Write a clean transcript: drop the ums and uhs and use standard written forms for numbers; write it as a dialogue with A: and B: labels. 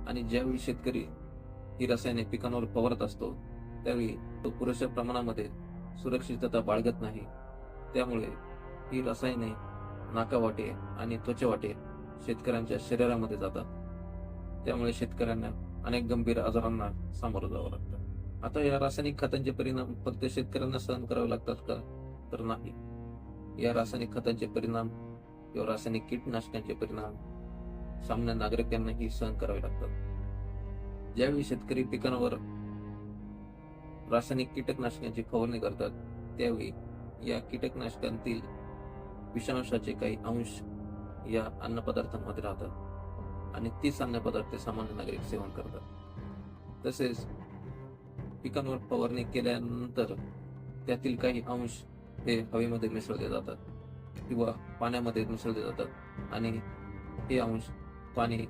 A: आणि ज्यावेळी शेतकरी ही रसायने पिकांवर फवारत असतो त्यावेळी तो पुरेशा प्रमाणामध्ये सुरक्षितता बाळगत नाही. त्यामुळे ही रसायने नाकावाटे आणि त्वचेवाटे शेतकऱ्यांच्या शरीरामध्ये जातात. त्यामुळे शेतकऱ्यांना अनेक गंभीर आजारांना सामोरं जावं लागतं. आता या रासायनिक खतांचे परिणाम फक्त शेतकऱ्यांना सहन करावे लागतात का? तर नाही. या रासायनिक खतांचे परिणाम किंवा रासायनिक कीटकनाशकांचे परिणाम सामान्य नागरिकांनाही सहन करावे लागतात. ज्यावेळी शेतकरी पिकांवर रासायनिक कीटकनाशकांची फवारणी करतात त्यावेळी या कीटकनाशकांतील विषाणूचे काही अंश या अन्नपदार्थांमध्ये राहतात आणि तीच अन्नपदार्थ सामान्य नागरिक सेवन करतात. तसेच पिकांवर फवारणी केल्यानंतर त्यातील काही अंश हे हवेमध्ये मिसळले जातात किंवा पाण्यामध्ये मिसळले जातात आणि हे अंश पाणी